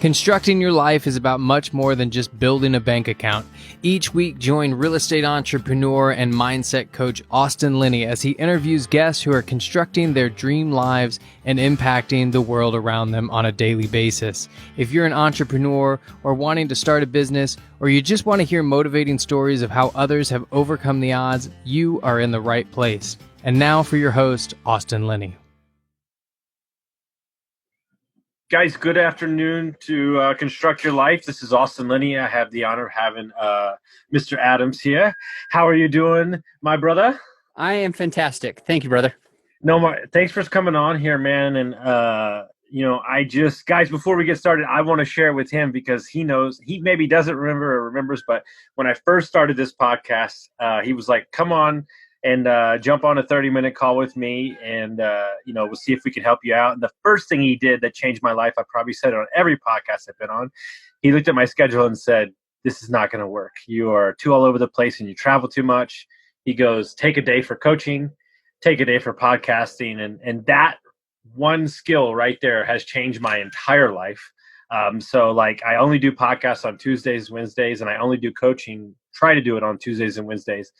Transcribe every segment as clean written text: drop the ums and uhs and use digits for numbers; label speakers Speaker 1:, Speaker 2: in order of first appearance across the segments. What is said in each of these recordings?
Speaker 1: Constructing your life is about much more than just building a bank account. Each week, join real estate entrepreneur and mindset coach Austin Linney as he interviews guests who are constructing their dream lives and impacting the world around them on a daily basis. If you're an entrepreneur or wanting to start a business, or you just want to hear motivating stories of how others have overcome the odds, you are in the right place. And now for your host, Austin Linney.
Speaker 2: Guys, good afternoon to Construct Your Life. This is Austin Linney. I have the honor of having Mr. Adams here. How are you doing, my brother?
Speaker 3: I am fantastic. Thank you, brother.
Speaker 2: Thanks for coming on here, man. And, guys, before we get started, I want to share with him because he knows, he maybe doesn't remember or remembers, but when I first started this podcast, he was like, come on and jump on a 30-minute call with me, and we'll see if we can help you out. And the first thing he did that changed my life, I probably said it on every podcast I've been on, he looked at my schedule and said, this is not going to work. You are too all over the place and you travel too much. He goes, take a day for coaching, take a day for podcasting. And that one skill right there has changed my entire life. So I only do podcasts on Tuesdays, Wednesdays, and I only do coaching, try to do it on Tuesdays and Wednesdays.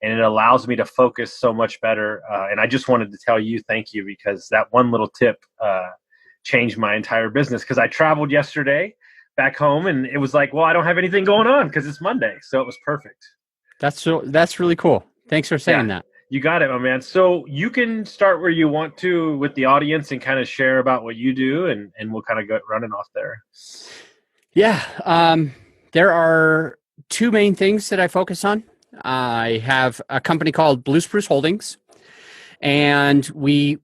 Speaker 2: And it allows me to focus so much better. And I just wanted to tell you thank you, because that one little tip changed my entire business. Because I traveled yesterday back home, and it was like, well, I don't have anything going on because it's Monday. So it was perfect.
Speaker 3: That's really cool. Thanks for saying that.
Speaker 2: You got it, my man. So you can start where you want to with the audience and kind of share about what you do, and we'll kind of go running off there.
Speaker 3: Yeah. There are two main things that I focus on. I have a company called BlueSpruce Holdings, and we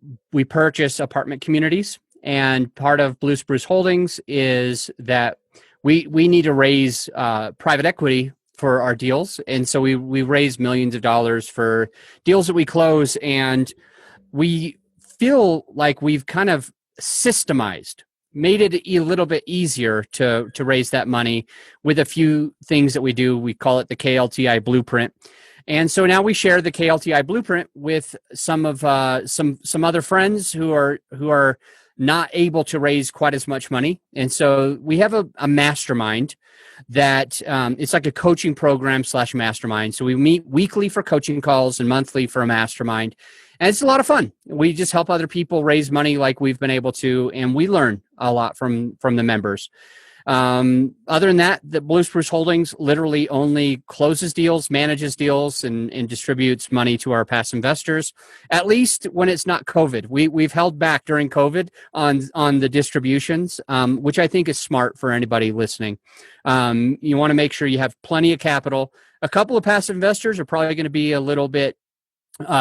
Speaker 3: purchase apartment communities. And part of BlueSpruce Holdings is that we need to raise private equity for our deals, and so we raise millions of dollars for deals that we close, and we feel like we've kind of systemized, made it a little bit easier to raise that money with a few things that we do. We call it the KLTI Blueprint. And so now we share the KLTI Blueprint with some of some other friends who are not able to raise quite as much money. And so we have a mastermind that it's like a coaching program / mastermind. So we meet weekly for coaching calls and monthly for a mastermind. And it's a lot of fun. We just help other people raise money like we've been able to, and we learn a lot from the members. Other than that, the BlueSpruce Holdings literally only closes deals, manages deals, and distributes money to our past investors, at least when it's not COVID. We've held back during COVID on the distributions, which I think is smart for anybody listening. You want to make sure you have plenty of capital. A couple of past investors are probably going to be a little bit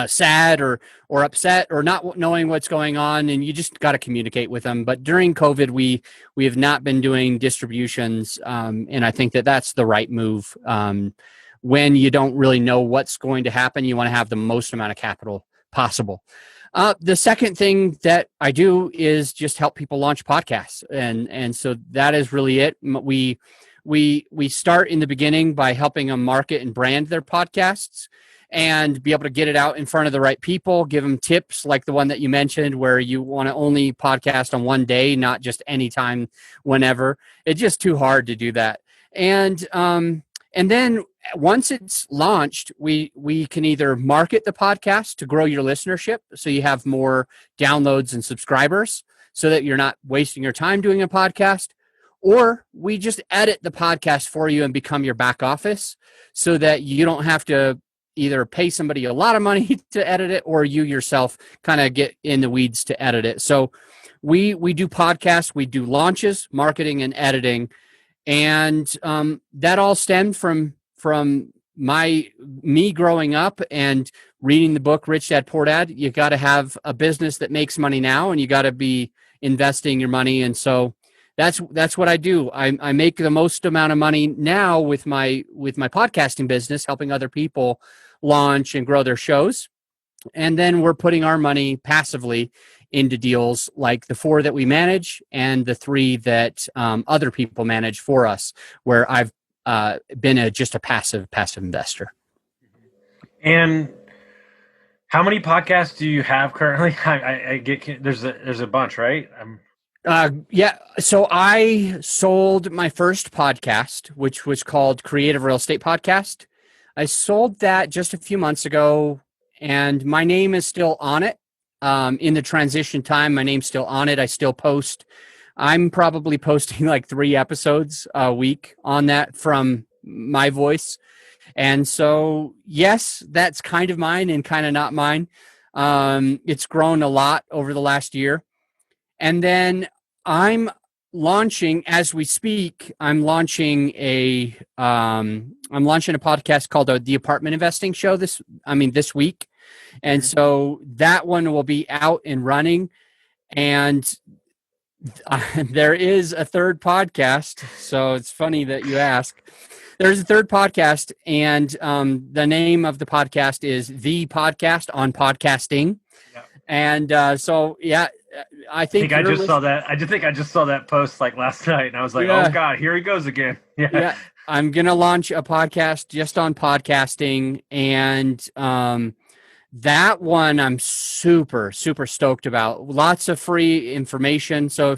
Speaker 3: sad or upset or not knowing what's going on, and you just got to communicate with them. But during COVID, we have not been doing distributions, and I think that's the right move. When you don't really know what's going to happen, you want to have the most amount of capital possible. The second thing that I do is just help people launch podcasts, and so that is really it. We start in the beginning by helping them market and brand their podcasts, and be able to get it out in front of the right people, give them tips like the one that you mentioned where you want to only podcast on one day, not just anytime, whenever. It's just too hard to do that. And then once it's launched, we can either market the podcast to grow your listenership so you have more downloads and subscribers so that you're not wasting your time doing a podcast, or we just edit the podcast for you and become your back office so that you don't have to either pay somebody a lot of money to edit it, or you yourself kind of get in the weeds to edit it. So we do podcasts, we do launches, marketing, and editing. And that all stemmed from me growing up and reading the book, Rich Dad, Poor Dad. You got to have a business that makes money now, and you got to be investing your money. And so that's what I do. I make the most amount of money now with my podcasting business, helping other people launch and grow their shows. And then we're putting our money passively into deals like the 4 that we manage and the 3 that other people manage for us, where I've been just a passive investor.
Speaker 2: And how many podcasts do you have currently? I get there's a bunch, right?
Speaker 3: Yeah. So I sold my first podcast, which was called Creative Real Estate Podcast. I sold that just a few months ago, and my name is still on it. In the transition time, my name's still on it. I still post. I'm probably posting like 3 episodes a week on that from my voice. And so, yes, that's kind of mine and kind of not mine. It's grown a lot over the last year. And then I'm launching as we speak. I'm launching a podcast called the Apartment Investing Show this week, and so that one will be out and running. And there is a third podcast, so it's funny that you ask. There's a third podcast, and the name of the podcast is The Podcast on Podcasting. Yeah. And so, yeah, I think
Speaker 2: I just saw that. I just saw that post like last night, and I was like, "Oh God, here he goes again." Yeah.
Speaker 3: I'm gonna launch a podcast just on podcasting, and that one I'm super stoked about. Lots of free information. So,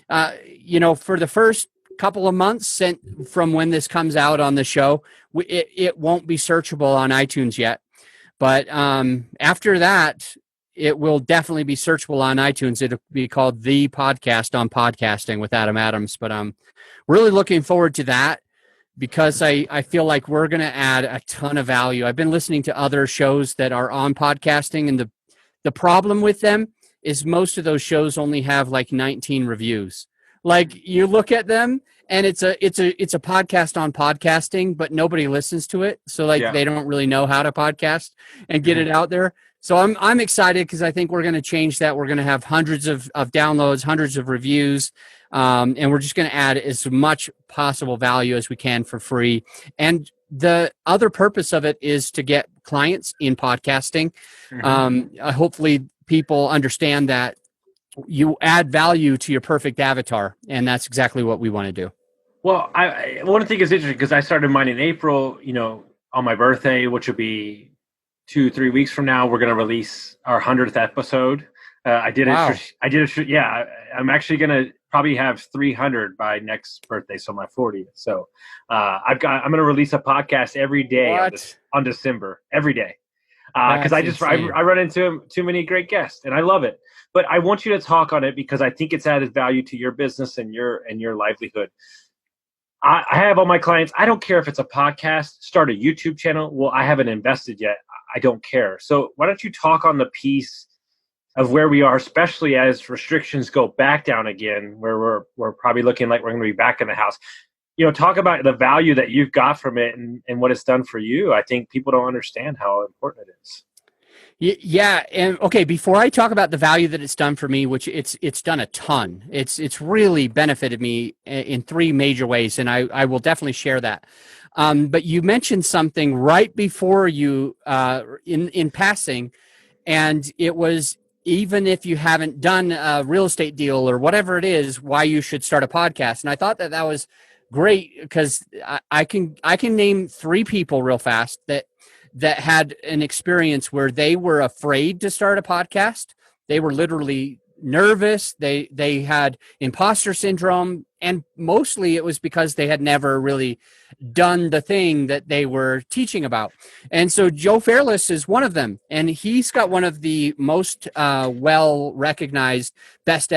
Speaker 3: for the first couple of months from when this comes out on the show, it won't be searchable on iTunes yet. But after that, it will definitely be searchable on iTunes. It'll be called The Podcast on Podcasting with Adam Adams. But I'm really looking forward to that because I feel like we're going to add a ton of value. I've been listening to other shows that are on podcasting, and the problem with them is most of those shows only have like 19 reviews. Like you look at them and it's a podcast on podcasting, but nobody listens to it. So they don't really know how to podcast and get it out there. So I'm excited because I think we're going to change that. We're going to have hundreds of downloads, hundreds of reviews, and we're just going to add as much possible value as we can for free. And the other purpose of it is to get clients in podcasting. Hopefully people understand that you add value to your perfect avatar, and that's exactly what we want to do.
Speaker 2: Well, I want to think it's interesting because I started mine in April, on my birthday, which will be 2-3 weeks from now. We're going to release our 100th episode. I did it. Yeah, I'm actually going to probably have 300 by next birthday, so my 40th. So I'm going to release a podcast every day on December, every day. Because I run into too many great guests, and I love it. But I want you to talk on it because I think it's added value to your business and your livelihood. I have all my clients. I don't care if it's a podcast, start a YouTube channel. Well, I haven't invested yet. I don't care. So why don't you talk on the piece of where we are, especially as restrictions go back down again, where we're probably looking like we're going to be back in the house. Talk about the value that you've got from it and what it's done for you. I think people don't understand how important it is.
Speaker 3: Yeah. And okay, before I talk about the value that it's done for me, which it's done a ton, it's really benefited me in 3 major ways. And I will definitely share that. But you mentioned something right before you, in passing, and it was, even if you haven't done a real estate deal or whatever it is, why you should start a podcast. And I thought that was great because I can name 3 people real fast that had an experience where they were afraid to start a podcast. They were literally nervous. They had imposter syndrome, and mostly it was because they had never really done the thing that they were teaching about. And so Joe Fairless is one of them, and he's got one of the most well recognized best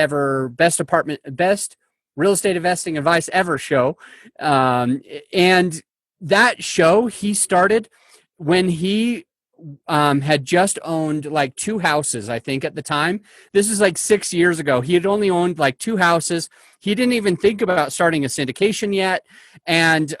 Speaker 3: real estate investing advice ever show. And that show he started when he had just owned like 2 houses, I think at the time. This is like 6 years ago. He had only owned like 2 houses. He didn't even think about starting a syndication yet. And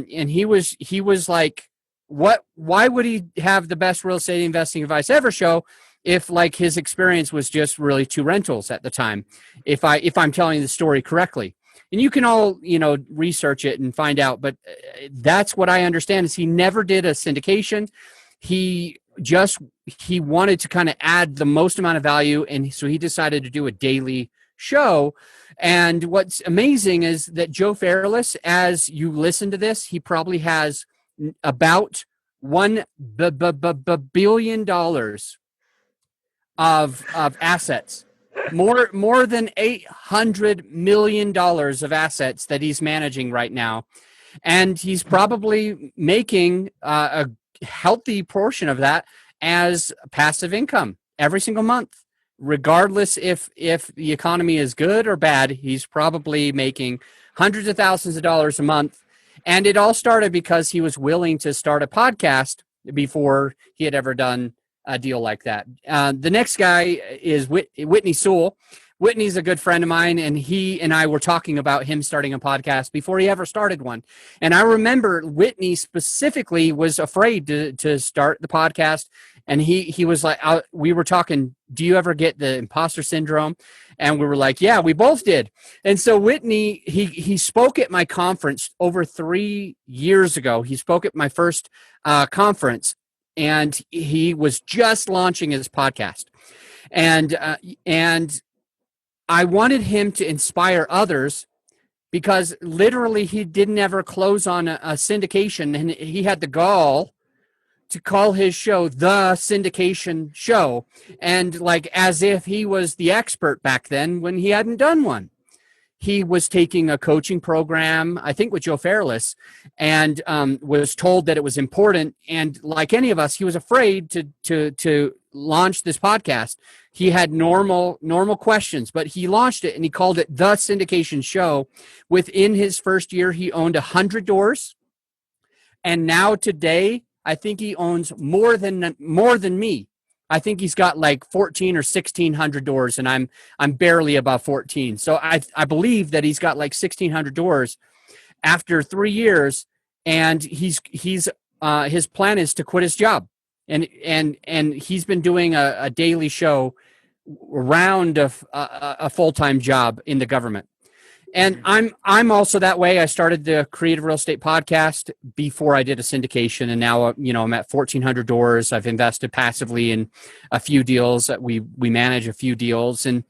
Speaker 3: he was like, why would he have the best real estate investing advice ever show if like his experience was just really 2 rentals at the time, if I'm telling the story correctly. And you can all, research it and find out, but that's what I understand is he never did a syndication. He wanted to kind of add the most amount of value, and so he decided to do a daily show. And what's amazing is that Joe Fairless, as you listen to this, he probably has about $1 billion of assets. more than $800 million of assets that he's managing right now. And he's probably making a healthy portion of that as passive income every single month. Regardless if the economy is good or bad, he's probably making hundreds of thousands of dollars a month. And it all started because he was willing to start a podcast before he had ever done a deal like that. The next guy is Whitney Sewell. Whitney's a good friend of mine, and he and I were talking about him starting a podcast before he ever started one. And I remember Whitney specifically was afraid to start the podcast. And he was like, we were talking, do you ever get the imposter syndrome? And we were like, yeah, we both did. And so Whitney, he spoke at my conference over 3 years ago. He spoke at my first conference, and he was just launching his podcast. And I wanted him to inspire others because literally he didn't ever close on a syndication, and he had the gall to call his show The Syndication Show, and like as if he was the expert back then when he hadn't done one. He was taking a coaching program, I think with Joe Fairless, and was told that it was important. And like any of us, he was afraid to launch this podcast. He had normal questions, but he launched it and he called it The Syndication Show. Within his first year, he owned 100 doors, and now today, I think he owns more than me. I think he's got like 14 or 1,600 doors, and I'm barely above 14. So I believe that he's got like 1,600 doors after 3 years, and his plan is to quit his job, and he's been doing a daily show around a full-time job in the government. And I'm also that way. I started the Creative Real Estate Podcast before I did a syndication, and now I'm at 1,400 doors. I've invested passively in a few deals. We manage a few deals, and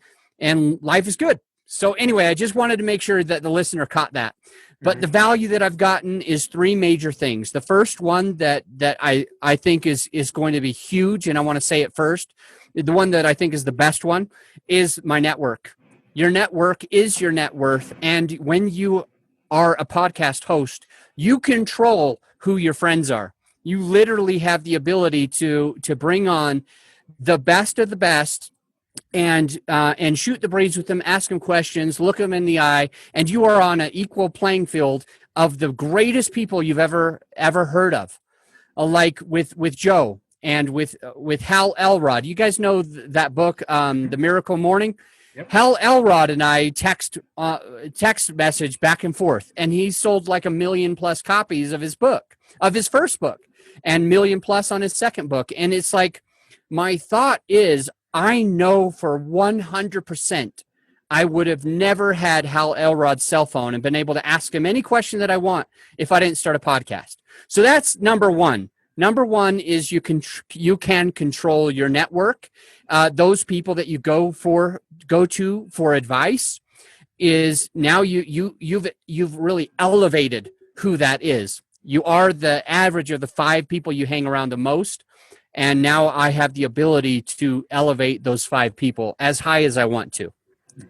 Speaker 3: life is good. So anyway, I just wanted to make sure that the listener caught that. But the value that I've gotten is 3 major things. The first one that I think is going to be huge, and I want to say it first, the one that I think is the best one, is my network. Your network is your net worth. And when you are a podcast host, you control who your friends are. You literally have the ability to bring on the best of the best and shoot the breeze with them, ask them questions, look them in the eye, and you are on an equal playing field of the greatest people you've ever heard of. Like with Joe and with Hal Elrod. You guys know that book, The Miracle Morning? Yep. Hal Elrod and I text message back and forth, and he sold like 1 million+ copies of his first book, and 1 million+ on his second book. And it's like, my thought is, I know for 100% I would have never had Hal Elrod's cell phone and been able to ask him any question that I want if I didn't start a podcast. So that's number one. Number one is you can control your network. Those people that you go to for advice is now you've really elevated who that is. You are the average of the 5 people you hang around the most, and now I have the ability to elevate those 5 people as high as I want to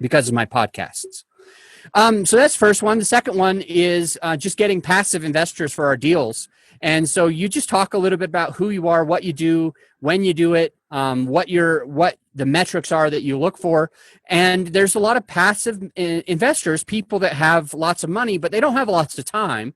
Speaker 3: because of my podcasts. So that's the first one. The second one is just getting passive investors for our deals. And so you just talk a little bit about who you are, what you do, when you do it, what the metrics are that you look for. And there's a lot of passive investors, people that have lots of money, but they don't have lots of time.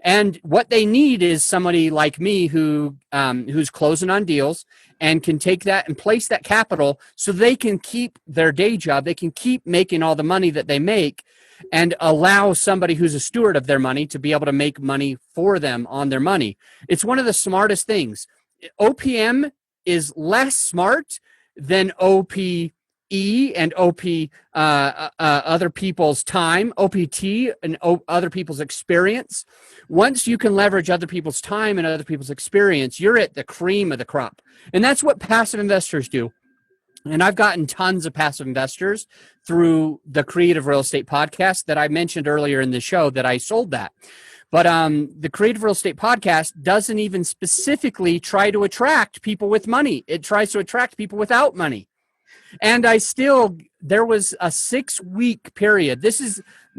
Speaker 3: And what they need is somebody like me who's closing on deals and can take that and place that capital so they can keep their day job. They can keep making all the money that they make and allow somebody who's a steward of their money to be able to make money for them on their money. It's one of the smartest things. OPM is less smart than OPE and other people's time, OPT and other people's experience. Once you can leverage other people's time and other people's experience, you're at the cream of the crop. And that's what passive investors do. And I've gotten tons of passive investors through the Creative Real Estate Podcast that I mentioned earlier in the show that I sold that. But the Creative Real Estate Podcast doesn't even specifically try to attract people with money. It tries to attract people without money. And there was a 6-week period.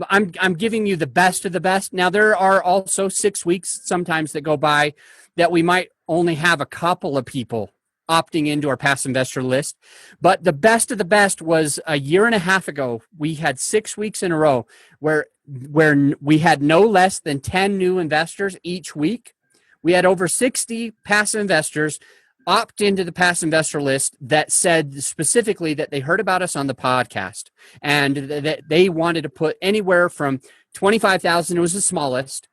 Speaker 3: I'm giving you the best of the best. Now, there are also 6 weeks sometimes that go by that we might only have a couple of people opting into our past investor list. But the best of the best was a year and a half ago. We had 6 weeks in a row where we had no less than 10 new investors each week. We had over 60 passive investors opt into the past investor list that said specifically that they heard about us on the podcast and that they wanted to put anywhere from 25,000. It was the smallest.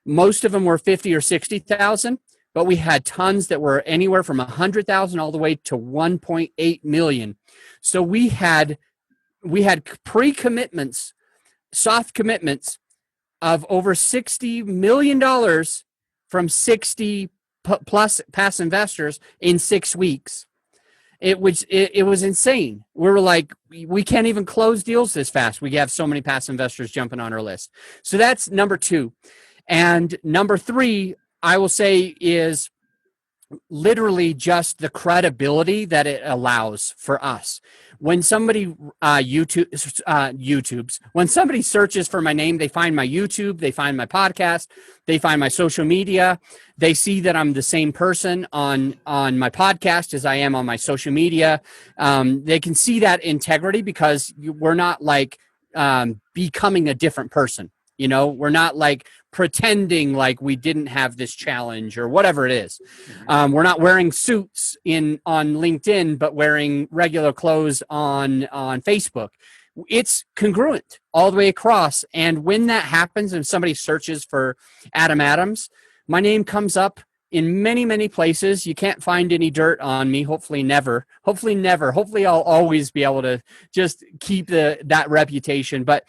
Speaker 3: Most of them were 50 or 60,000, but we had tons that were anywhere from 100,000 all the way to 1.8 million. So we had pre-commitments, soft commitments of over $60 million from 60 plus past investors in 6 weeks. It was insane. We were like, we can't even close deals this fast. We have so many past investors jumping on our list. So that's number 2. And number 3, I will say, is literally just the credibility that it allows for us. When somebody YouTubes, when somebody searches for my name, they find my YouTube, they find my podcast, they find my social media, they see that I'm the same person on my podcast as I am on my social media. They can see that integrity because we're not like becoming a different person. You know, we're not like pretending like we didn't have this challenge or whatever it is. We're not wearing suits on LinkedIn, but wearing regular clothes on Facebook. It's congruent all the way across. And when that happens and somebody searches for Adam Adams, my name comes up in many, many places. You can't find any dirt on me. Hopefully never. Hopefully I'll always be able to just keep that reputation. But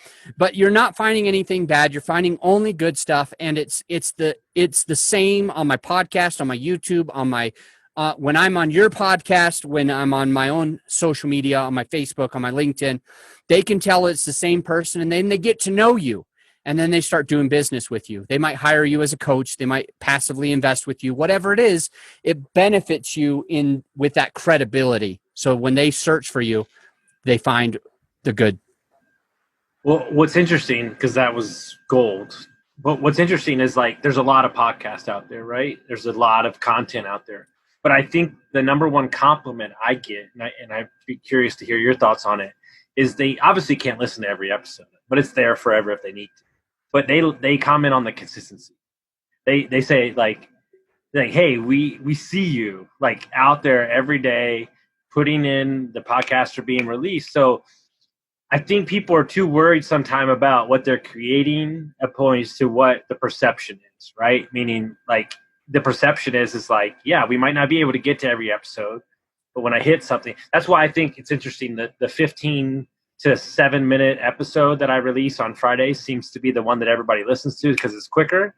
Speaker 3: you're not finding anything bad. You're finding only good stuff. And it's the same on my podcast, on my YouTube, on my when I'm on your podcast, when I'm on my own social media, on my Facebook, on my LinkedIn, they can tell it's the same person, and then they get to know you. And then they start doing business with you. They might hire you as a coach. They might passively invest with you. Whatever it is, it benefits you with that credibility. So when they search for you, they find the good.
Speaker 2: Well, what's interesting, because that was gold. But what's interesting is, like, there's a lot of podcasts out there, right? There's a lot of content out there. But I think the number one compliment I get, and I'd be curious to hear your thoughts on it, is they obviously can't listen to every episode, but it's there forever if they need to. But they comment on the consistency. They say like, hey, we see you like out there every day putting in the podcasts are being released. So I think people are too worried sometimes about what they're creating opposed to what the perception is, right? Meaning, like, the perception is like, yeah, we might not be able to get to every episode, but when I hit something, that's why I think it's interesting that the 15 to 7 minute episode that I release on Fridays seems to be the one that everybody listens to because it's quicker.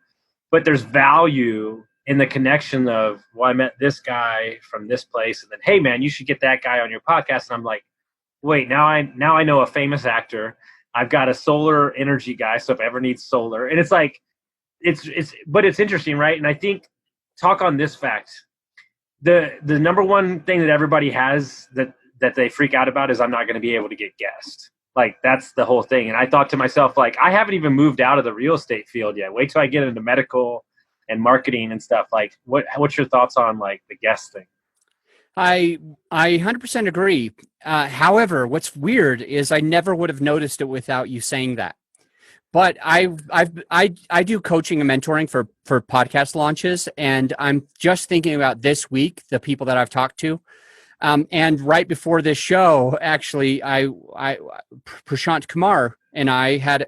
Speaker 2: But there's value in the connection of, well, I met this guy from this place, and then, hey man, you should get that guy on your podcast. And I'm like, wait, now I know a famous actor. I've got a solar energy guy, so if ever needs solar. And it's like, but it's interesting, right? And I think, talk on this fact. The number one thing that everybody has that they freak out about is I'm not going to be able to get guests. Like, that's the whole thing. And I thought to myself, like, I haven't even moved out of the real estate field yet. Wait till I get into medical and marketing and stuff. Like, what's your thoughts on, like, the guest thing?
Speaker 3: I 100% agree. However, what's weird is I never would have noticed it without you saying that. But I do coaching and mentoring for podcast launches, and I'm just thinking about this week, the people that I've talked to. And right before this show, actually, Prashant Kumar and I had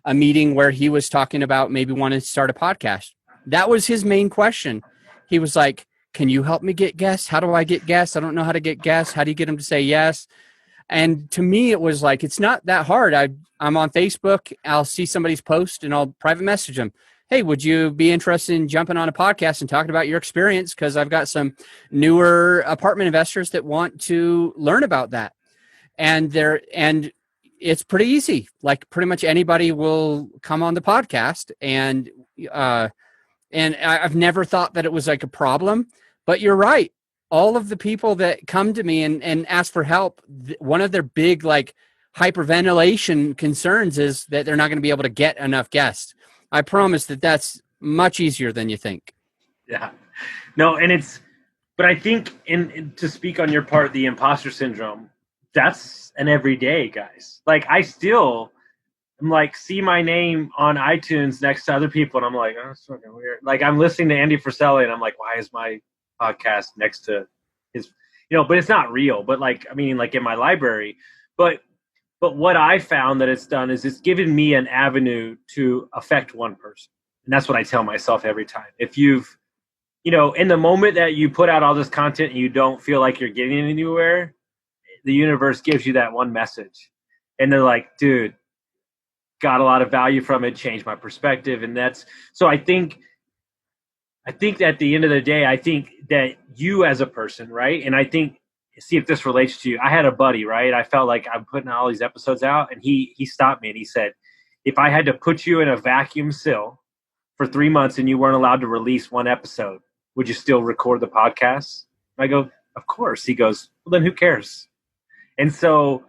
Speaker 3: a meeting where he was talking about maybe wanting to start a podcast. That was his main question. He was like, can you help me get guests? How do I get guests? I don't know how to get guests. How do you get them to say yes? And to me, it was like, it's not that hard. I'm on Facebook. I'll see somebody's post and I'll private message them. Hey, would you be interested in jumping on a podcast and talking about your experience? Because I've got some newer apartment investors that want to learn about that. And it's pretty easy. Like, pretty much anybody will come on the podcast. And I've never thought that it was like a problem. But you're right. all of the people that come to me and ask for help, one of their big like hyperventilation concerns is that they're not going to be able to get enough guests. I promise that that's much easier than you think.
Speaker 2: Yeah. No, but I think to speak on your part, the imposter syndrome, that's an everyday, guys. Like I'm like, see my name on iTunes next to other people, and I'm like, oh, that's fucking weird. Like, I'm listening to Andy Frisella, and I'm like, why is my podcast next to his, but it's not real. But like, I mean, like in my library, but what I found that it's done is it's given me an avenue to affect one person. And that's what I tell myself every time. If you've, in the moment that you put out all this content and you don't feel like you're getting anywhere, the universe gives you that one message. And they're like, dude, got a lot of value from it, changed my perspective. And so I think at the end of the day, I think that you as a person, right? And I think, see if this relates to you. I had a buddy, right? I felt like I'm putting all these episodes out, and he stopped me and he said, if I had to put you in a vacuum seal for 3 months and you weren't allowed to release one episode, would you still record the podcast? I go, of course. He goes, well, then who cares? And so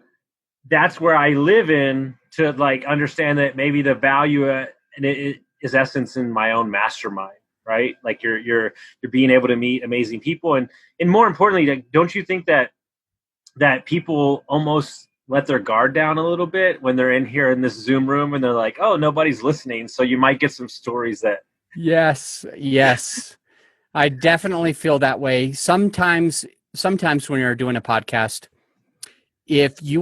Speaker 2: that's where I live in to like understand that maybe the value is essence in my own mastermind, right? Like you're being able to meet amazing people. And more importantly, like, don't you think that people almost let their guard down a little bit when they're in here in this Zoom room and they're like, oh, nobody's listening. So you might get some stories that.
Speaker 3: Yes. I definitely feel that way. Sometimes when you're doing a podcast, if you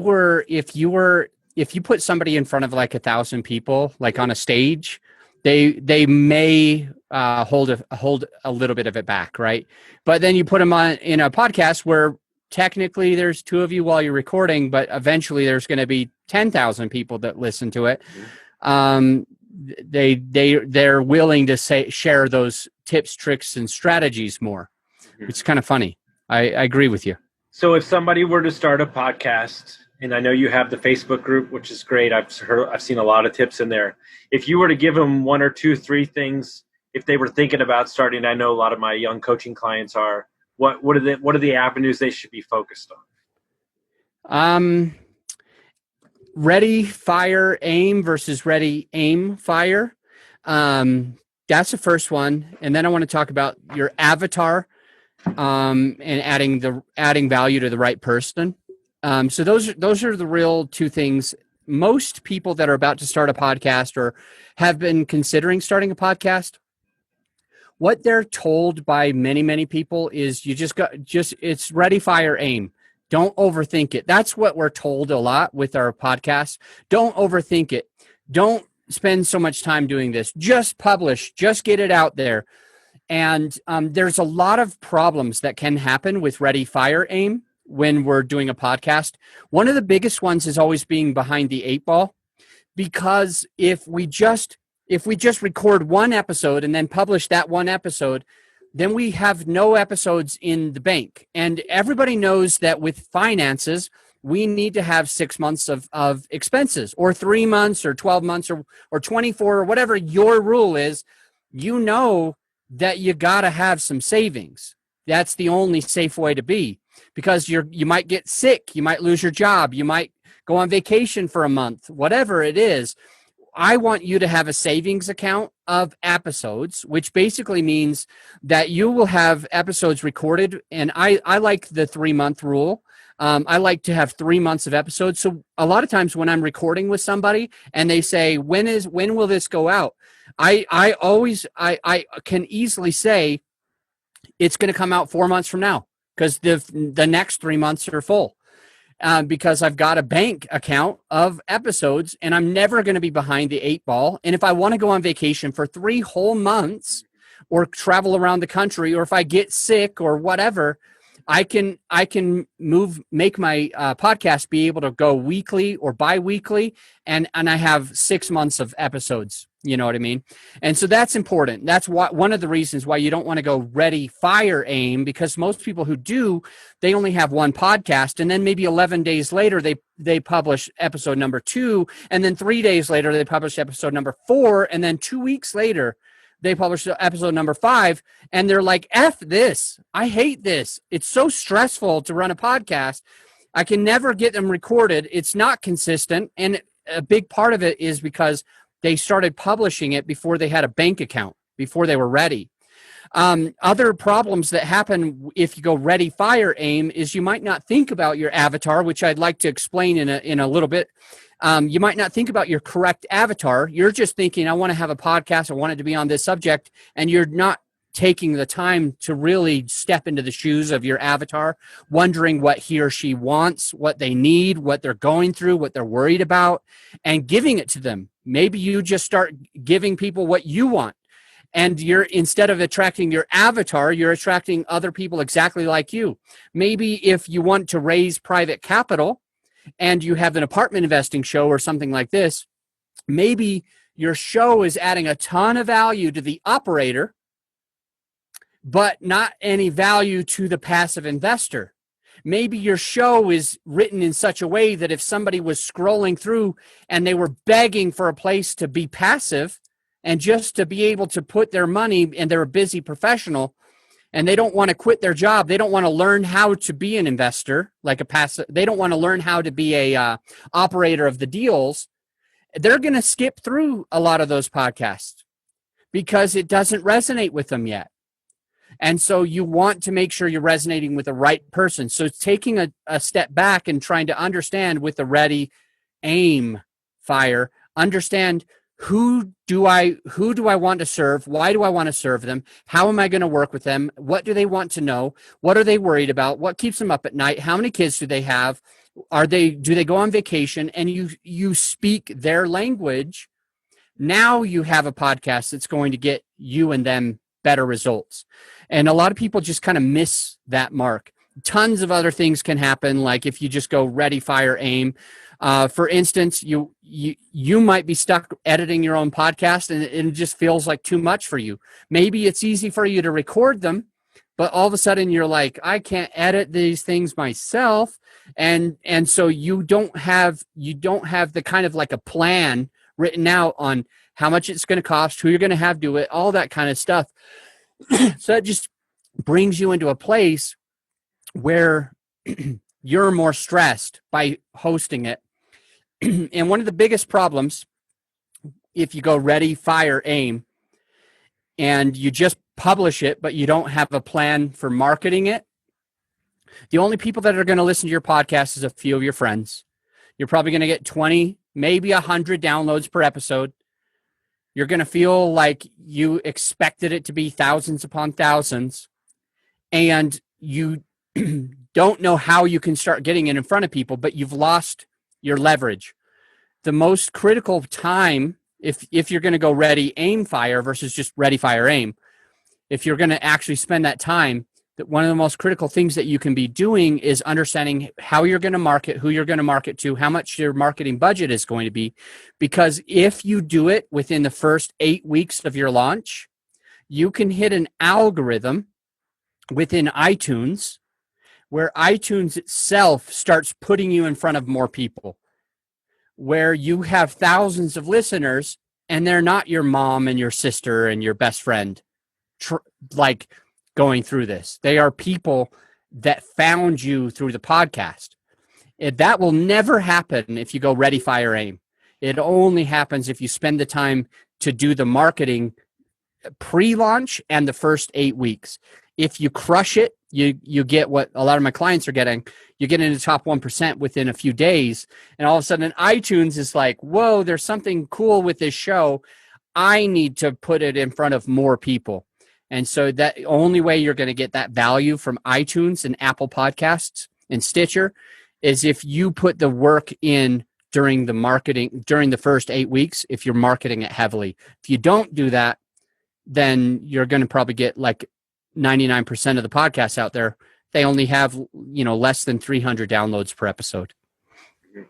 Speaker 3: put somebody in front of like 1,000 people, like on a stage, they may hold a little bit of it back, right? But then you put them in a podcast where technically there's two of you while you're recording, but eventually there's going to be 10,000 people that listen to it. They're willing to share those tips, tricks, and strategies more. It's kind of funny. I agree with you.
Speaker 2: So if somebody were to start a podcast, and I know you have the Facebook group, which is great. I've seen a lot of tips in there. If you were to give them 1 or 2, 3 things, if they were thinking about starting, I know a lot of my young coaching clients are. What are the avenues they should be focused
Speaker 3: on? Ready, fire, aim versus ready, aim, fire. That's the first one. And then I want to talk about your avatar and adding value to the right person. So those are the real 2 things. Most people that are about to start a podcast or have been considering starting a podcast, what they're told by many, many people is it's ready, fire, aim. Don't overthink it. That's what we're told a lot with our podcasts. Don't overthink it. Don't spend so much time doing this. Just publish. Just get it out there. And there's a lot of problems that can happen with ready, fire, aim when we're doing a podcast. One of the biggest ones is always being behind the 8 ball, because if we just record one episode and then publish that one episode, then we have no episodes in the bank. And everybody knows that with finances, we need to have 6 months of expenses, or 3 months or 12 months or 24 or whatever your rule is. That you got to have some savings. That's the only safe way to be, because you might get sick, you might lose your job, you might go on vacation for a month, whatever it is. I want you to have a savings account of episodes, which basically means that you will have episodes recorded. And I like the 3-month rule. I like to have 3 months of episodes. So a lot of times when I'm recording with somebody and they say, when will this go out? I can easily say it's going to come out 4 months from now, because the next 3 months are full. Because I've got a bank account of episodes and I'm never going to be behind the 8 ball. And if I want to go on vacation for 3 whole months or travel around the country, or if I get sick or whatever, I can make my podcast be able to go weekly or bi-weekly, and I have 6 months of episodes. You know what I mean? And so that's important. That's one of the reasons why you don't want to go ready, fire, aim, because most people who do, they only have one podcast, and then maybe 11 days later they publish episode number 2, and then 3 days later they publish episode number 4, and then 2 weeks later they published episode number 5, and they're like, F this. I hate this. It's so stressful to run a podcast. I can never get them recorded. It's not consistent. And a big part of it is because they started publishing it before they had a bank account, before they were ready. Other problems that happen if you go ready, fire, aim is you might not think about your avatar, which I'd like to explain in a little bit. You might not think about your correct avatar. You're just thinking, I want to have a podcast. I want it to be on this subject. And you're not taking the time to really step into the shoes of your avatar, wondering what he or she wants, what they need, what they're going through, what they're worried about, and giving it to them. Maybe you just start giving people what you want. And you're, instead of attracting your avatar, you're attracting other people exactly like you. Maybe if you want to raise private capital and you have an apartment investing show or something like this, maybe your show is adding a ton of value to the operator, but not any value to the passive investor. Maybe your show is written in such a way that if somebody was scrolling through and they were begging for a place to be passive and just to be able to put their money, and they're a busy professional and they don't want to quit their job, they don't want to learn how to be an investor, like a passive, they don't want to learn how to be a operator of the deals, they're going to skip through a lot of those podcasts because it doesn't resonate with them yet. And so you want to make sure you're resonating with the right person. So taking a step back and trying to understand with the ready, aim, fire, understand who do I want to serve? Why do I want to serve them? How am I going to work with them? What do they want to know? What are they worried about? What keeps them up at night? How many kids do they have? Do they go on vacation? And you speak their language. Now you have a podcast that's going to get you and them better results. And a lot of people just kind of miss that mark. Tons of other things can happen, like if you just go ready, fire, aim. For instance, you might be stuck editing your own podcast and it just feels like too much for you. Maybe it's easy for you to record them, but all of a sudden you're like, I can't edit these things myself. And so you don't have the kind of like a plan written out on how much it's going to cost, who you're going to have do it, all that kind of stuff. So that just brings you into a place where you're more stressed by hosting it. And one of the biggest problems, if you go ready, fire, aim, and you just publish it, but you don't have a plan for marketing it, the only people that are going to listen to your podcast is a few of your friends. You're probably going to get 20, maybe 100 downloads per episode. You're going to feel like you expected it to be thousands upon thousands, and you don't know how you can start getting it in front of people, but you've lost your leverage. The most critical time, if you're going to go ready, aim, fire versus just ready, fire, aim, if you're going to actually spend that time, that one of the most critical things that you can be doing is understanding how you're going to market, who you're going to market to, how much your marketing budget is going to be. Because if you do it within the first 8 weeks of your launch, you can hit an algorithm within iTunes where iTunes itself starts putting you in front of more people, where you have thousands of listeners and they're not your mom and your sister and your best friend like going through this. They are people that found you through the podcast. That will never happen if you go ready, fire, aim. It only happens if you spend the time to do the marketing pre-launch and the first 8 weeks. If you crush it, you get what a lot of my clients are getting. You get into the top 1% within a few days, and all of a sudden iTunes is like, whoa, there's something cool with this show. I need to put it in front of more people. And so that only way you're going to get that value from iTunes and Apple Podcasts and Stitcher is if you put the work in during the marketing, during the first 8 weeks, if you're marketing it heavily. If you don't do that, then you're going to probably get like 99% of the podcasts out there. They only have, less than 300 downloads per episode.
Speaker 2: Oh,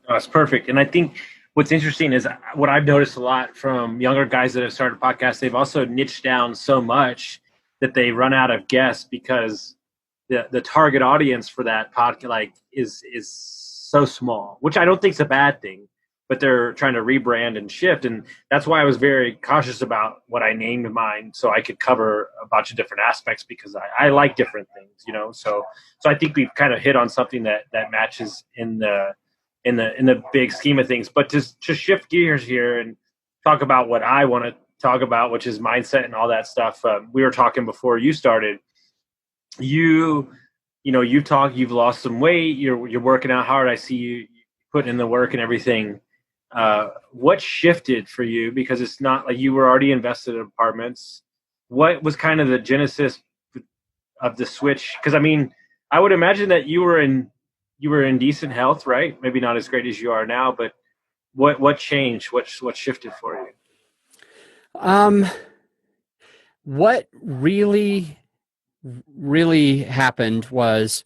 Speaker 2: that's perfect. And I think what's interesting is what I've noticed a lot from younger guys that have started podcasts, they've also niched down so much that they run out of guests because the target audience for that podcast is so small, which I don't think is a bad thing. but they're trying to rebrand and shift. And that's why I was very cautious about what I named mine, so I could cover a bunch of different aspects, because I like different things, So I think we've kind of hit on something that matches in the big scheme of things. But to shift gears here and talk about what I want to talk about, which is mindset and all that stuff. We were talking before you started. You've lost some weight. You're working out hard. I see you putting in the work and everything. What shifted for you? Because it's not like you were already invested in apartments. What was kind of the genesis of the switch? Because I would imagine that you were in decent health, right? Maybe not as great as you are now, but what changed? What shifted for you?
Speaker 3: What really happened was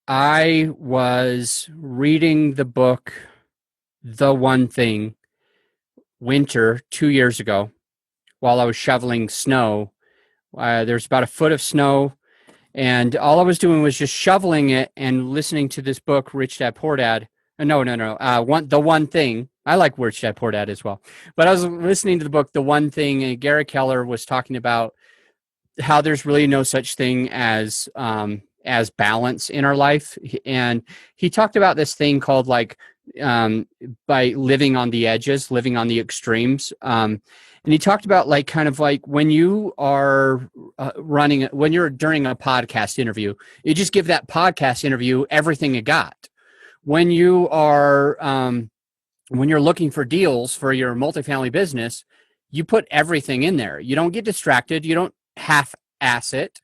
Speaker 3: I was reading the book The One Thing winter 2 years ago while I was shoveling snow. There's about a foot of snow, and all I was doing was just shoveling it and listening to this book, Rich Dad Poor Dad. No. The One Thing. I like Rich Dad Poor Dad as well. But I was listening to the book, The One Thing, and Gary Keller was talking about how there's really no such thing as balance in our life. And he talked about this thing called by living on the edges, living on the extremes. And he talked about kind of like when you are when you're during a podcast interview, you just give that podcast interview everything you got. When you are when you're looking for deals for your multifamily business, you put everything in there. You don't get distracted. You don't half-ass it.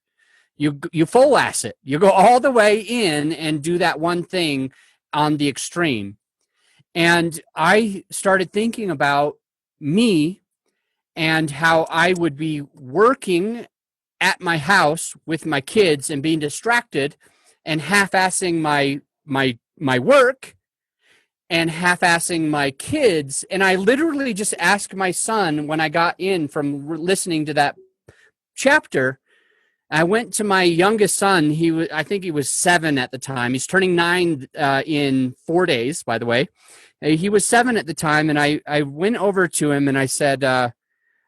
Speaker 3: You full-ass it. You go all the way in and do that one thing on the extreme. And I started thinking about me and how I would be working at my house with my kids and being distracted and half-assing my work and half-assing my kids. And I literally just asked my son when I got in from listening to that chapter. I went to my youngest son. I think he was 7 at the time. He's turning 9 in 4 days, by the way. He was 7 at the time, and I went over to him and I said,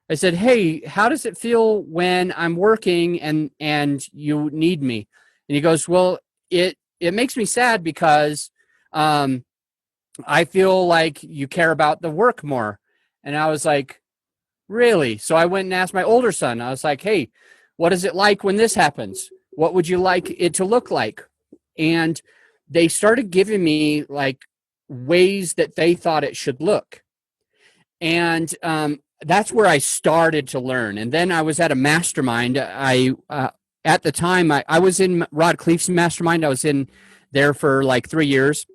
Speaker 3: "Hey, how does it feel when I'm working and you need me?" And he goes, "Well, it makes me sad because I feel like you care about the work more." And I was like, "Really?" So I went and asked my older son. I was like, "Hey, what is it like when this happens? What would you like it to look like?" And they started giving me ways that they thought it should look. And that's where I started to learn. And then I was at a mastermind. At the time, I was in Rod Cleef's mastermind. I was in there for 3 years.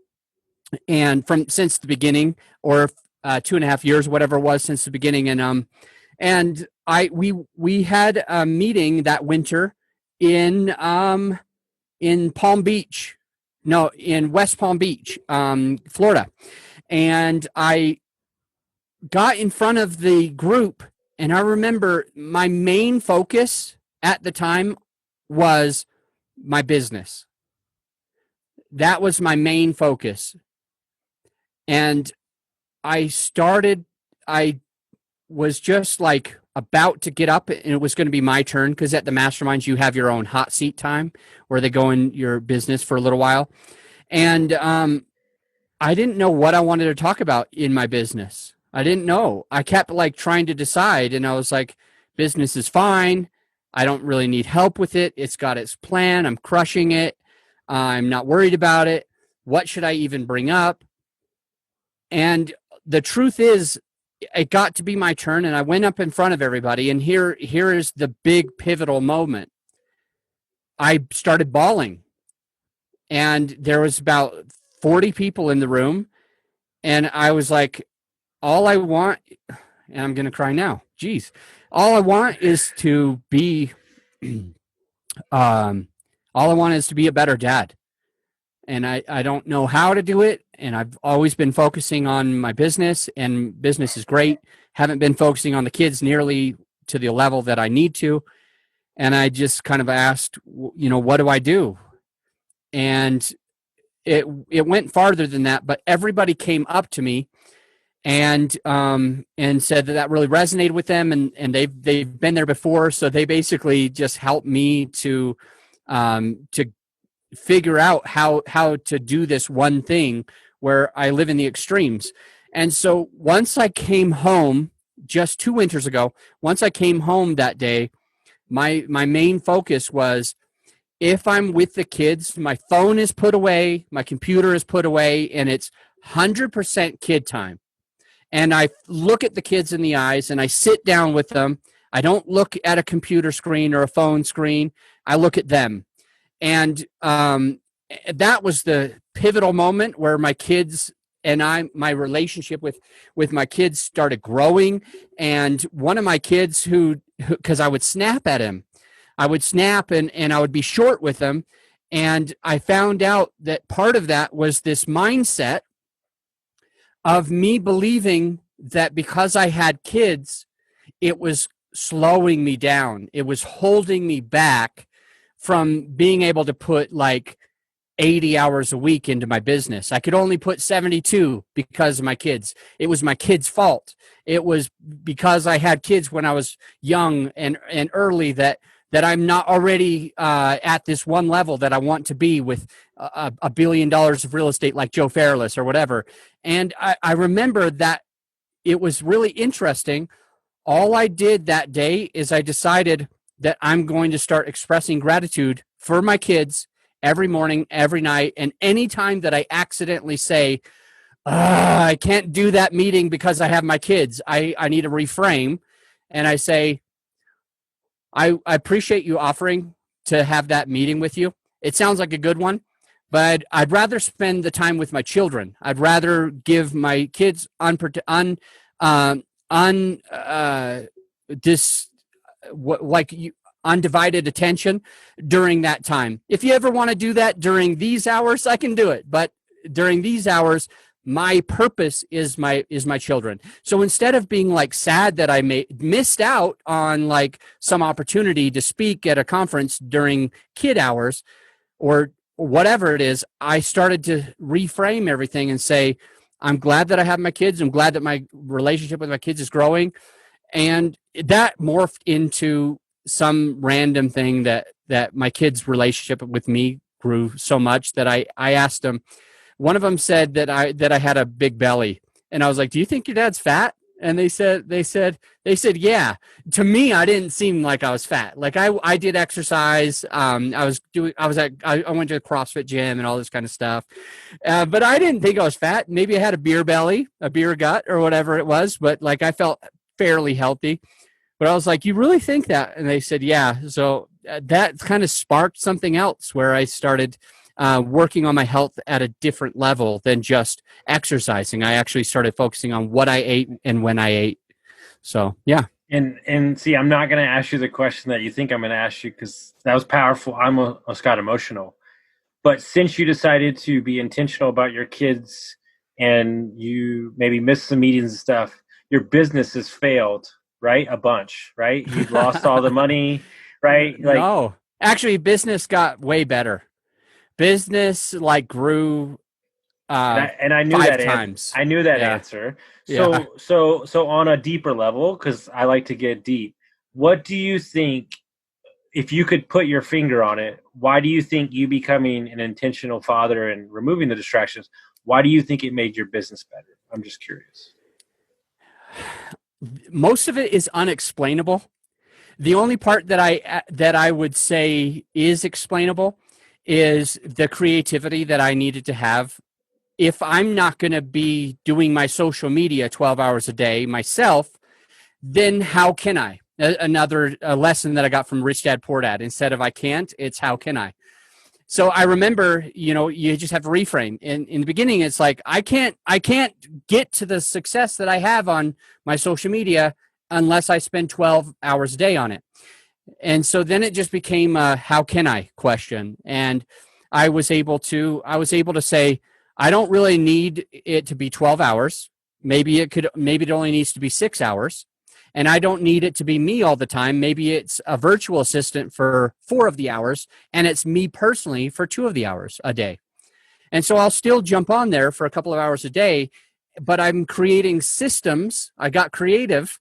Speaker 3: And since the beginning, or 2.5 years, whatever it was, since the beginning. And we had a meeting that winter in Palm Beach, in West Palm Beach, Florida. And I got in front of the group, and I remember my main focus at the time was my business. That was my main focus. And I was just about to get up, and it was going to be my turn, because at the masterminds you have your own hot seat time where they go in your business for a little while. And I didn't know what I wanted to talk about in my business. I didn't know. I kept trying to decide, and I was like, business is fine. I don't really need help with it. It's got its plan. I'm crushing it. I'm not worried about it. What should I even bring up? And the truth is, it got to be my turn, and I went up in front of everybody, and here is the big pivotal moment. I started bawling, and there was about 40 people in the room, and I was like, all I want, and I'm going to cry now, geez, all I want is to be, all I want is to be a better dad. And I don't know how to do it. And I've always been focusing on my business, and business is great. Haven't been focusing on the kids nearly to the level that I need to. And I just kind of asked, what do I do? And it went farther than that, but everybody came up to me and said that really resonated with them, and they've been there before, so they basically just helped me to figure out how to do this one thing where I live in the extremes. And so once I came home, just 2 winters ago, once I came home that day, my main focus was, if I'm with the kids, my phone is put away, my computer is put away, and it's 100% kid time. And I look at the kids in the eyes and I sit down with them. I don't look at a computer screen or a phone screen. I look at them. And that was the pivotal moment where my kids and my relationship with my kids started growing. And one of my kids because I would snap at him, I would snap and I would be short with him. And I found out that part of that was this mindset of me believing that because I had kids, it was slowing me down. It was holding me back from being able to put like 80 hours a week into my business. I could only put 72 because of my kids. It was my kids' fault. It was because I had kids when I was young and early that I'm not already at this one level that I want to be with $1 billion of real estate like Joe Fairless or whatever. And I remember that it was really interesting. All I did that day is I decided that I'm going to start expressing gratitude for my kids every morning, every night, and any time that I accidentally say, I can't do that meeting because I have my kids, I need to reframe. And I say, I appreciate you offering to have that meeting with you. It sounds like a good one, but I'd rather spend the time with my children. I'd rather give my kids undivided attention during that time. If you ever want to do that during these hours, I can do it. But during these hours, my purpose is my children. So instead of being like sad that I missed out on like some opportunity to speak at a conference during kid hours or whatever it is, I started to reframe everything and say, I'm glad that I have my kids. I'm glad that my relationship with my kids is growing. And that morphed into some random thing that my kids' relationship with me grew so much that I asked them. One of them said that I had a big belly, and I was like, "Do you think your dad's fat?" And they said, "Yeah." To me, I didn't seem like I was fat. Like I did exercise. I went to the CrossFit gym and all this kind of stuff, but I didn't think I was fat. Maybe I had a beer belly, a beer gut, or whatever it was. But like I felt fairly healthy. But I was like, "You really think that?" And they said, "Yeah." So that kind of sparked something else where I started working on my health at a different level than just exercising. I actually started focusing on what I ate and when I ate. So, yeah.
Speaker 2: And see, I'm not going to ask you the question that you think I'm going to ask you because that was powerful. I almost got emotional. But since you decided to be intentional about your kids and you maybe missed some meetings and stuff, your business has failed, right? A bunch, right? You've lost all the money, right? Like,
Speaker 3: no. Actually, business got way better. Business like grew
Speaker 2: and I knew
Speaker 3: 5
Speaker 2: that
Speaker 3: times.
Speaker 2: I knew that answer. So on a deeper level, because I like to get deep, what do you think, if you could put your finger on it, why do you think you becoming an intentional father and removing the distractions, why do you think it made your business better? I'm just curious.
Speaker 3: Most of it is unexplainable. The only part that I would say is explainable is the creativity that I needed to have. If I'm not going to be doing my social media 12 hours a day myself, then how can I? Another lesson that I got from Rich Dad Poor Dad. Instead of I can't, it's how can I? So I remember, you just have to reframe. In the beginning, it's like, I can't get to the success that I have on my social media unless I spend 12 hours a day on it. And so then it just became a how can I question. And I was able to say, I don't really need it to be 12 hours. Maybe it only needs to be 6 hours. And I don't need it to be me all the time. Maybe it's a virtual assistant for 4 of the hours, and it's me personally for 2 of the hours a day. And so I'll still jump on there for a couple of hours a day, but I'm creating systems. I got creative,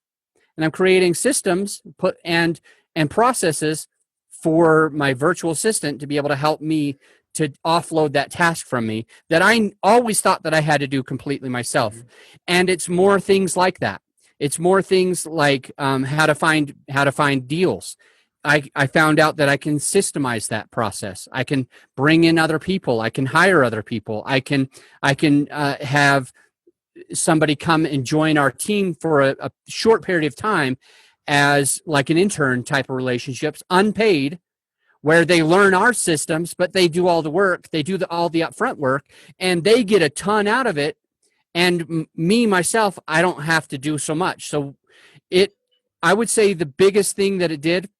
Speaker 3: and I'm creating systems and processes for my virtual assistant to be able to help me to offload that task from me that I always thought that I had to do completely myself. Mm-hmm. And it's more things like that. It's more things like how to find deals. I found out that I can systemize that process. I can bring in other people. I can hire other people. I can have somebody come and join our team for a short period of time as like an intern type of relationships, unpaid, where they learn our systems, but they do all the work. They do all the upfront work, and they get a ton out of it. And myself, I don't have to do so much. So I would say the biggest thing that it did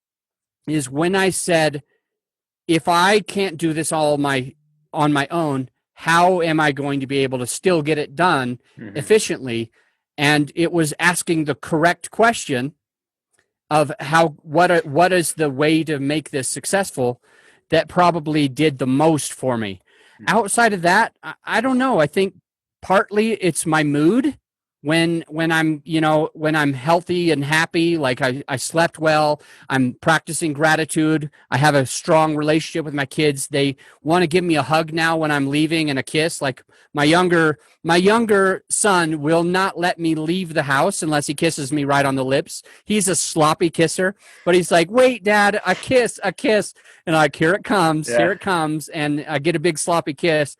Speaker 3: is when I said, if I can't do this all on my own, how am I going to be able to still get it done efficiently? And it was asking the correct question of what is the way to make this successful that probably did the most for me. Outside of that, I don't know. I think partly it's my mood when I'm healthy and happy, like I slept well, I'm practicing gratitude, I have a strong relationship with my kids. They want to give me a hug now when I'm leaving and a kiss. Like my younger son will not let me leave the house unless he kisses me right on the lips. He's a sloppy kisser, but he's like, "Wait, Dad, a kiss." And like, here it comes, and I get a big sloppy kiss.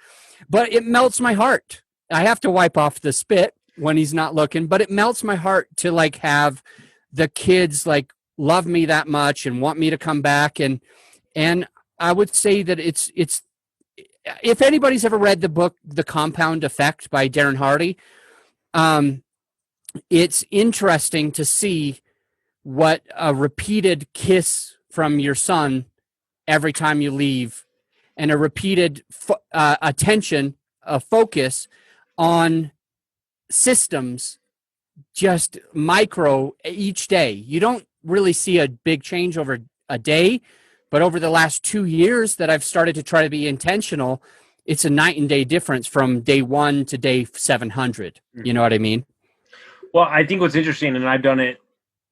Speaker 3: But it melts my heart. I have to wipe off the spit when he's not looking, but it melts my heart to like have the kids like love me that much and want me to come back. And I would say that it's if anybody's ever read the book The Compound Effect by Darren Hardy, it's interesting to see what a repeated kiss from your son every time you leave, and a repeated attention, a focus on systems, just micro each day. You don't really see a big change over a day, but over the last 2 years that I've started to try to be intentional, it's a night and day difference from day 1 to day 700. You know what I mean?
Speaker 2: Well, I think what's interesting, and I've done it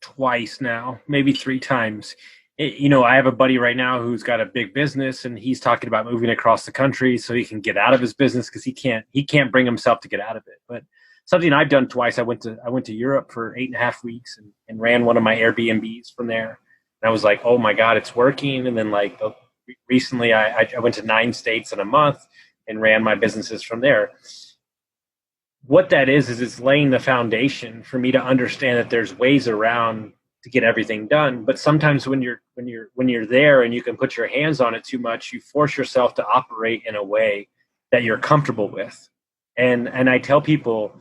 Speaker 2: twice now, maybe 3 times. I have a buddy right now who's got a big business, and he's talking about moving across the country so he can get out of his business because he can't bring himself to get out of it. But something I've done twice, I went to Europe for 8.5 weeks and ran one of my Airbnbs from there. And I was like, oh my God, it's working. And then like recently I went to 9 states in a month and ran my businesses from there. What that is it's laying the foundation for me to understand that there's ways around to get everything done. But sometimes when you're there and you can put your hands on it too much, you force yourself to operate in a way that you're comfortable with. And I tell people,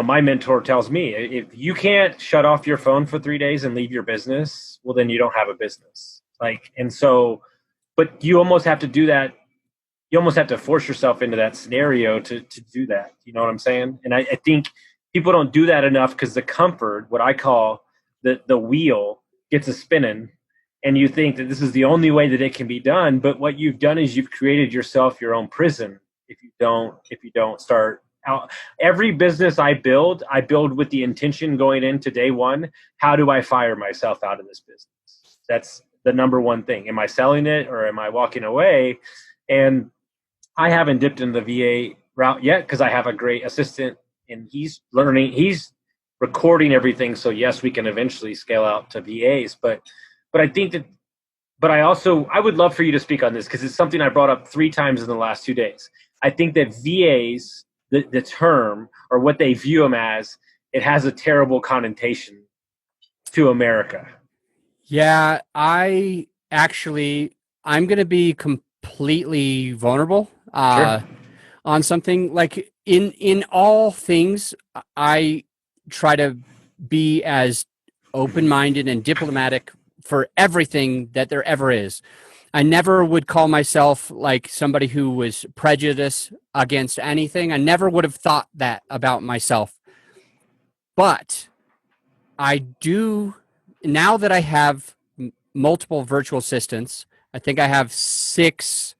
Speaker 2: my mentor tells me, if you can't shut off your phone for 3 days and leave your business, well, then you don't have a business. But you almost have to do that. You almost have to force yourself into that scenario to do that. You know what I'm saying? And I think people don't do that enough because the comfort, what I call the wheel, gets a spinning, and you think that this is the only way that it can be done. But what you've done is you've created yourself your own prison. If you don't start out, every business I build with the intention going into day one, how do I fire myself out of this business? That's the number one thing. Am I selling it or am I walking away? And I haven't dipped in the VA route yet because I have a great assistant and he's recording everything. So yes, we can eventually scale out to VAs, but I think that, but I would love for you to speak on this because it's something I brought up 3 times in the last 2 days. I think that VAs, the term or what they view them as, it has a terrible connotation to America.
Speaker 3: Yeah, I'm going to be completely vulnerable
Speaker 2: Sure.
Speaker 3: on something. Like in all things, I try to be as open-minded and diplomatic for everything that there ever is. I never would call myself like somebody who was prejudiced against anything. I never would have thought that about myself. But I do, now that I have multiple virtual assistants, I think I have 6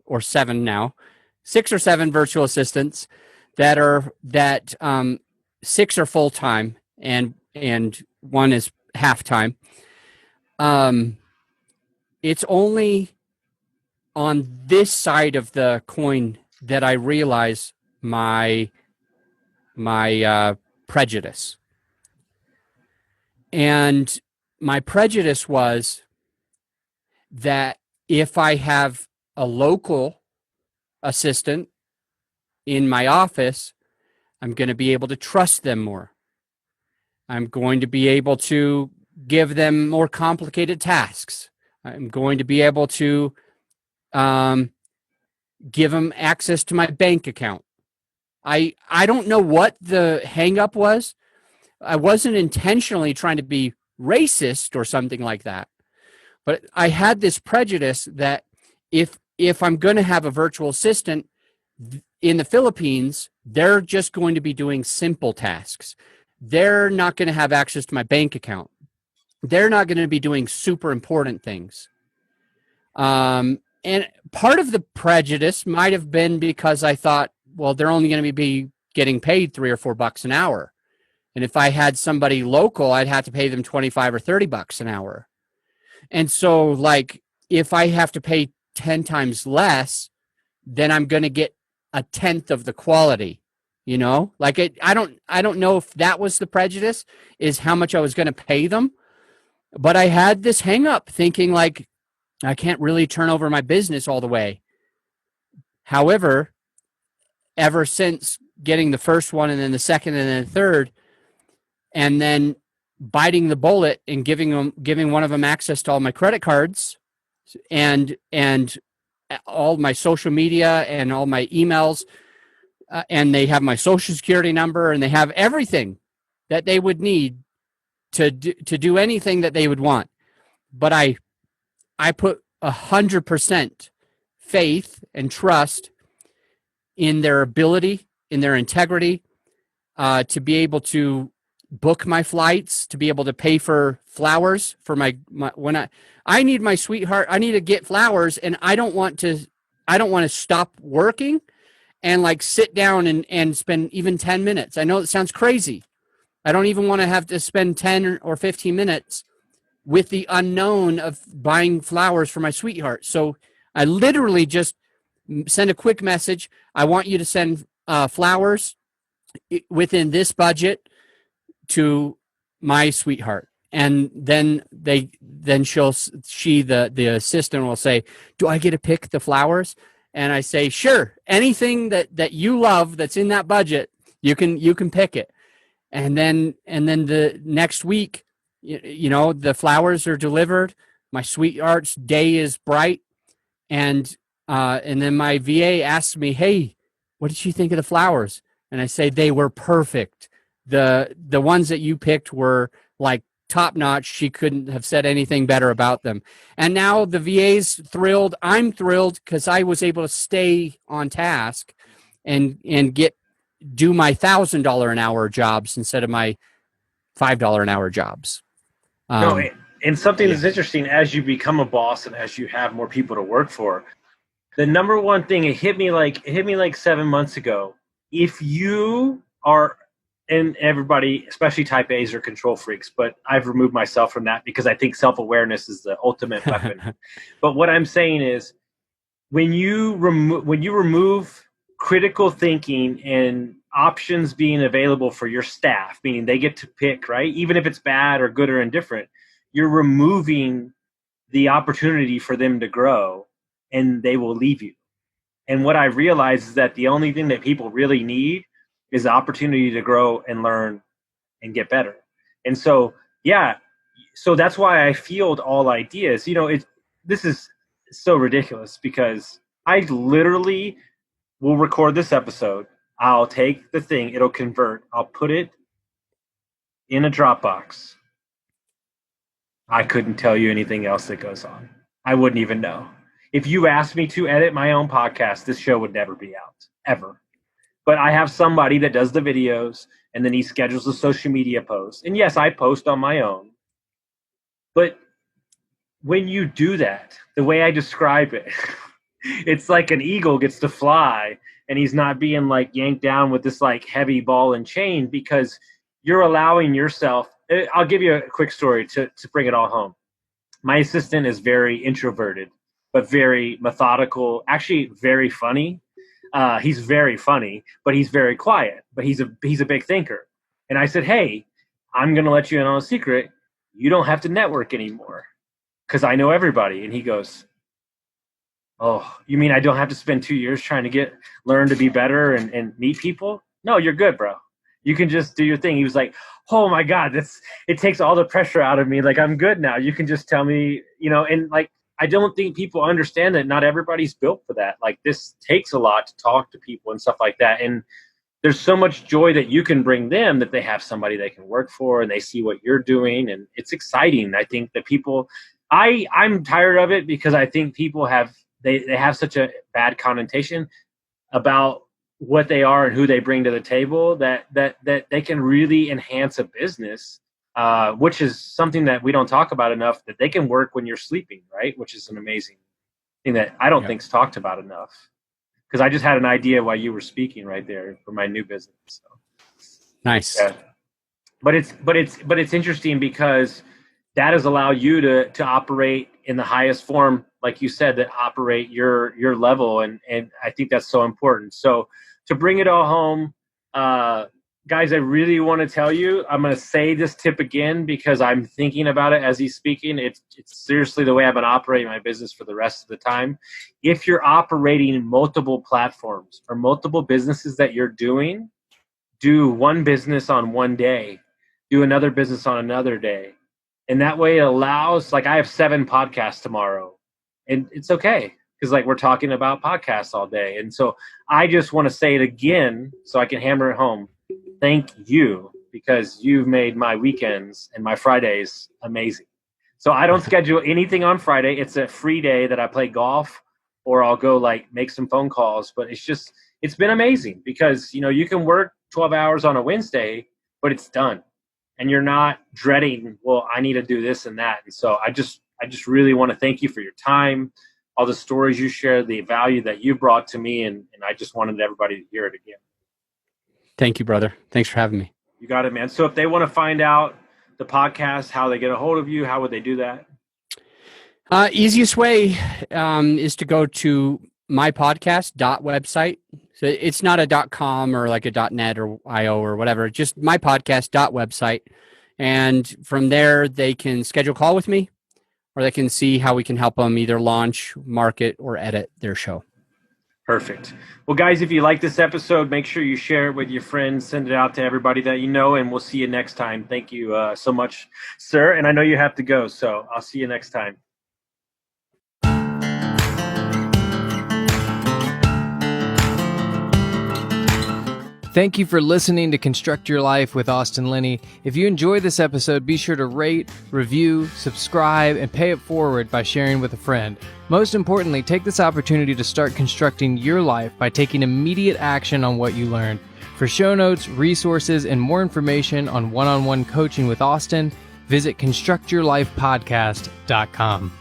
Speaker 3: or 7 now, 6 or 7 virtual assistants that 6 are full time and 1 is half time. It's only on this side of the coin that I realize my prejudice. And my prejudice was that if I have a local assistant in my office, I'm going to be able to trust them more. I'm going to be able to give them more complicated tasks. I'm going to be able to give them access to my bank account. I don't know what the hang up was. I wasn't intentionally trying to be racist or something like that. But I had this prejudice that if I'm going to have a virtual assistant in the Philippines, they're just going to be doing simple tasks. They're not going to have access to my bank account. They're not going to be doing super important things. And part of the prejudice might have been because I thought, well, they're only going to be getting paid $3 or $4 an hour. And if I had somebody local, I'd have to pay them $25 or $30 an hour. And so, like, if I have to pay 10 times less, then I'm going to get a tenth of the quality, you know? Like, I don't know if that was the prejudice, is how much I was going to pay them. But I had this hang up thinking, like, I can't really turn over my business all the way. However, ever since getting the first one and then the second and then the third, and then biting the bullet and giving one of them access to all my credit cards and all my social media and all my emails, and they have my social security number and they have everything that they would need to do anything that they would want. But I put 100% faith and trust in their ability, in their integrity, to be able to book my flights, to be able to pay for flowers for my when I need my sweetheart, I need to get flowers, and I don't want to stop working and like sit down and spend even 10 minutes. I know it sounds crazy. I don't even want to have to spend 10 or 15 minutes with the unknown of buying flowers for my sweetheart. So I literally just send a quick message. I want you to send flowers within this budget to my sweetheart. And then the assistant will say, do I get to pick the flowers? And I say, sure, anything that you love that's in that budget, you can pick it. And then the next week, you know, the flowers are delivered. My sweetheart's day is bright. And then my VA asks me, hey, what did you think of the flowers? And I say, they were perfect. The ones that you picked were like top notch. She couldn't have said anything better about them. And now the VA's thrilled. I'm thrilled because I was able to stay on task and do my $1,000 an hour jobs instead of my $5 an hour jobs.
Speaker 2: And something that's interesting, as you become a boss and as you have more people to work for, the number one thing, it hit me like 7 months ago. If you are, and everybody, especially type A's, are control freaks, but I've removed myself from that because I think self-awareness is the ultimate weapon. But what I'm saying is, when you remove critical thinking and options being available for your staff, meaning they get to pick, right? Even if it's bad or good or indifferent, you're removing the opportunity for them to grow, and they will leave you. And what I realize is that the only thing that people really need is the opportunity to grow and learn and get better. And so, yeah, so that's why I field all ideas. You know, this is so ridiculous because I literally will record this episode. I'll take the thing, it'll convert, I'll put it in a Dropbox. I couldn't tell you anything else that goes on. I wouldn't even know. If you asked me to edit my own podcast, this show would never be out, ever. But I have somebody that does the videos, and then he schedules the social media posts. And yes, I post on my own. But when you do that, the way I describe it, it's like an eagle gets to fly and he's not being like yanked down with this like heavy ball and chain, because you're allowing yourself. I'll give you a quick story to bring it all home. My assistant is very introverted, but very methodical, actually very funny. He's very funny, but he's very quiet, but he's a big thinker. And I said, hey, I'm going to let you in on a secret. You don't have to network anymore because I know everybody. And he goes, oh, you mean I don't have to spend 2 years trying to learn to be better and meet people? No, you're good, bro. You can just do your thing. He was like, oh my God, it takes all the pressure out of me. Like, I'm good now. You can just tell me, and like, I don't think people understand that not everybody's built for that. Like, this takes a lot to talk to people and stuff like that. And there's so much joy that you can bring them that they have somebody they can work for and they see what you're doing. And it's exciting. I think that people, I'm tired of it because I think people have such a bad connotation about what they are and who they bring to the table that they can really enhance a business, which is something that we don't talk about enough, that they can work when you're sleeping, right? Which is an amazing thing that I don't think is talked about enough. Because I just had an idea while you were speaking right there for my new business. So.
Speaker 3: Nice.
Speaker 2: Yeah. But it's interesting because that has allowed you to operate in the highest form, like you said, that operate your level. And I think that's so important. So to bring it all home, guys, I really want to tell you, I'm going to say this tip again because I'm thinking about it as he's speaking. It's seriously the way I've been operating my business for the rest of the time. If you're operating multiple platforms or multiple businesses that you're doing, do one business on one day, do another business on another day. And that way it allows, like I have 7 podcasts tomorrow, and it's okay. Because like we're talking about podcasts all day. And so I just want to say it again so I can hammer it home. Thank you, because you've made my weekends and my Fridays amazing. So I don't schedule anything on Friday. It's a free day that I play golf or I'll go like make some phone calls. But it's been amazing because, you can work 12 hours on a Wednesday, but it's done. And you're not dreading, well, I need to do this and that. And so I just really want to thank you for your time, all the stories you shared, the value that you brought to me. And I just wanted everybody to hear it again.
Speaker 3: Thank you, brother. Thanks for having me.
Speaker 2: You got it, man. So if they want to find out the podcast, how they get a hold of you, how would they do that?
Speaker 3: Easiest way is to go to mypodcast.website. So it's not a .com or like a .net or .io or whatever, just mypodcast.website. And from there, they can schedule a call with me, or they can see how we can help them either launch, market, or edit their show.
Speaker 2: Perfect. Well, guys, if you like this episode, make sure you share it with your friends, send it out to everybody that you know, and we'll see you next time. Thank you so much, sir. And I know you have to go, so I'll see you next time.
Speaker 1: Thank you for listening to Construct Your Life with Austin Linney. If you enjoyed this episode, be sure to rate, review, subscribe, and pay it forward by sharing with a friend. Most importantly, take this opportunity to start constructing your life by taking immediate action on what you learned. For show notes, resources, and more information on one-on-one coaching with Austin, visit constructyourlifepodcast.com.